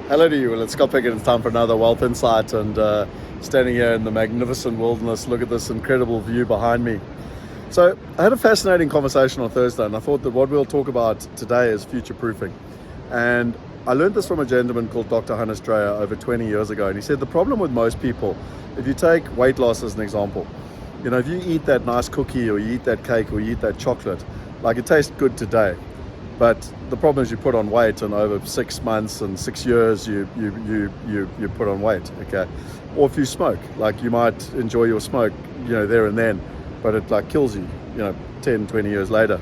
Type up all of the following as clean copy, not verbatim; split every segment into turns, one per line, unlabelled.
Hello to you. Well, it's Scott Pickett. It's time for another Wealth Insight, and standing here in the magnificent wilderness, look at this incredible view behind me. So I had a fascinating conversation on Thursday, and I thought that what we'll talk about today is future proofing. And I learned this from a gentleman called Dr. Hannes Dreyer over 20 years ago, and he said the problem with most people, if you take weight loss as an example, if you eat that nice cookie or you eat that cake or you eat that chocolate, like it tastes good today. But the problem is you put on weight, and over 6 months and 6 years you put on weight, okay? Or if you smoke, like you might enjoy your smoke, there and then, but it like kills you, 10, 20 years later.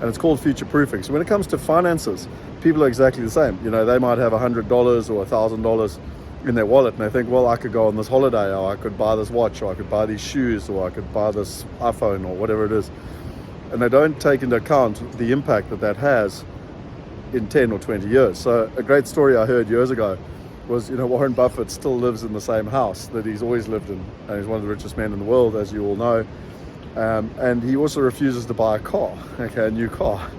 And it's called future proofing. So when it comes to finances, people are exactly the same. They might have $100 or $1,000 in their wallet, and they think, well, I could go on this holiday, or I could buy this watch, or I could buy these shoes, or I could buy this iPhone, or whatever it is. And they don't take into account the impact that has in 10 or 20 years. So a great story I heard years ago was, Warren Buffett still lives in the same house that he's always lived in. And he's one of the richest men in the world, as you all know. And he also refuses to buy a new car.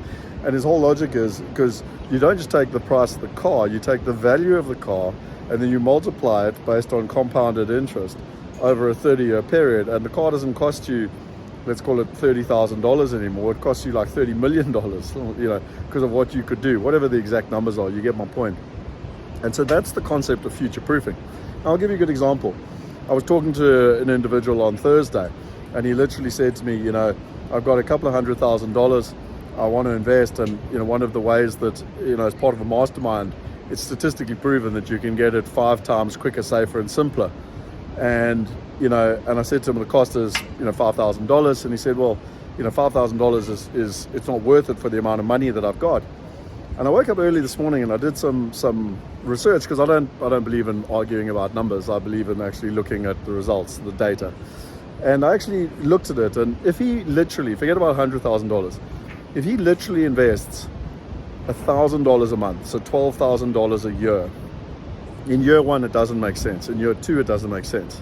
And his whole logic is because you don't just take the price of the car, you take the value of the car, and then you multiply it based on compounded interest over a 30-year period. And the car doesn't cost you, let's call it $30,000 anymore. It costs you like $30 million, because of what you could do, whatever the exact numbers are. You get my point. And so that's the concept of future proofing. I'll give you a good example. I was talking to an individual on Thursday, and he literally said to me, I've got a couple of $100,000 I want to invest, and one of the ways that, as part of a mastermind, it's statistically proven that you can get it 5 times quicker, safer, and simpler. And and I said to him, the cost is $5,000, and he said, well, $5,000 is it's not worth it for the amount of money that I've got. And I woke up early this morning and I did some research, because I don't believe in arguing about numbers. I believe in actually looking at the results, the data. And I actually looked at it, and if he literally, forget about $100,000, if he literally invests $1,000 a month, so $12,000 a year, in year 1 it doesn't make sense, in year 2 it doesn't make sense.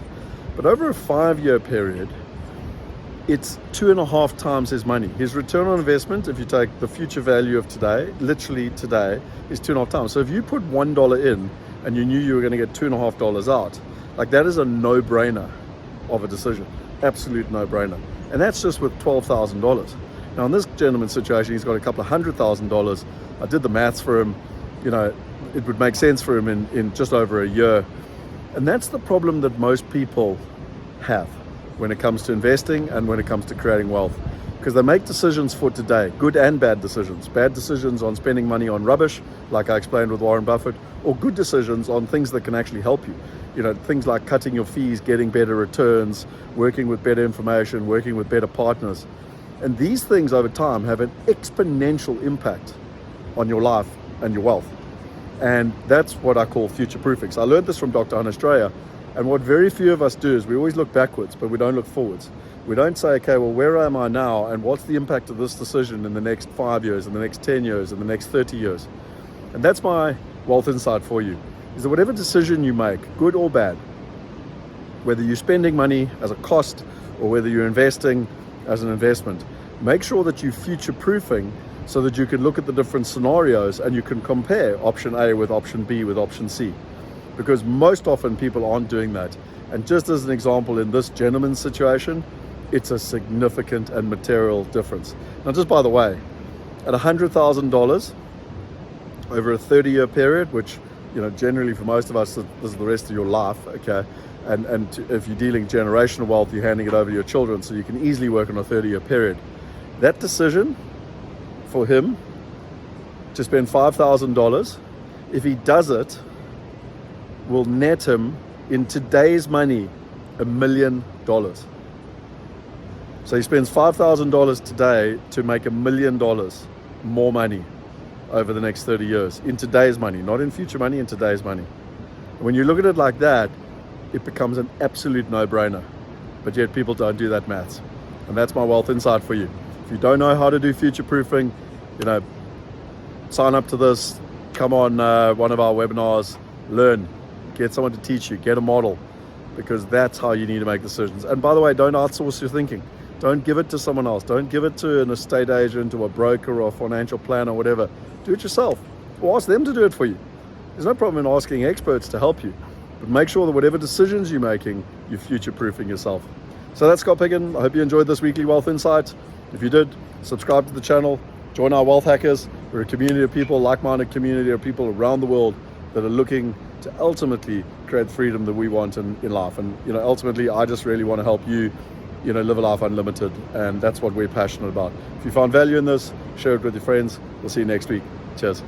But over a 5-year period, it's 2.5 times his money. His return on investment, if you take the future value of today, literally today, is 2.5 times. So if you put $1 in and you knew you were going to get $2.5 out, like that is a no-brainer of a decision. Absolute no-brainer. And that's just with $12,000. Now in this gentleman's situation, he's got a couple of $100,000. I did the maths for him. It would make sense for him in just over a year. And that's the problem that most people have when it comes to investing and when it comes to creating wealth, because they make decisions for today, good and bad decisions. Bad decisions on spending money on rubbish, like I explained with Warren Buffett, or good decisions on things that can actually help you. Things like cutting your fees, getting better returns, working with better information, working with better partners. And these things over time have an exponential impact on your life and your wealth. And that's what I call future proofing. So I learned this from Dr. Hannes Dreyer. And what very few of us do is we always look backwards, but we don't look forwards. We don't say, okay, well, where am I now? And what's the impact of this decision in the next 5 years, in the next 10 years, in the next 30 years? And that's my wealth insight for you, is that whatever decision you make, good or bad, whether you're spending money as a cost or whether you're investing as an investment, make sure that you're future proofing so that you can look at the different scenarios and you can compare option A with option B with option C. Because most often people aren't doing that. And just as an example, in this gentleman's situation, it's a significant and material difference. Now, just by the way, at $100,000 over a 30-year period, which, generally for most of us, this is the rest of your life, okay? And if you're dealing generational wealth, you're handing it over to your children, so you can easily work on a 30-year period. That decision for him to spend $5,000, if he does it, will net him in today's money $1 million. So he spends $5,000 today to make $1 million more money over the next 30 years in today's money, not in future money, in today's money. When you look at it like that, it becomes an absolute no-brainer. But yet people don't do that maths. And that's my wealth insight for you. If you don't know how to do future proofing, sign up to this, come on one of our webinars, learn, get someone to teach you, get a model, because that's how you need to make decisions. And by the way, don't outsource your thinking. Don't give it to someone else. Don't give it to an estate agent or a broker or a financial planner or whatever. Do it yourself, or ask them to do it for you. There's no problem in asking experts to help you, but make sure that whatever decisions you're making, you're future-proofing yourself. So that's Scott Piggin. I hope you enjoyed this weekly Wealth Insight. If you did, subscribe to the channel, join our Wealth Hackers. We're a community of people, like-minded community of people around the world that are looking to ultimately create freedom that we want in life. And ultimately, I just really want to help you, live a life unlimited, and that's what we're passionate about. If you found value in this, share it with your friends. We'll see you next week. Cheers.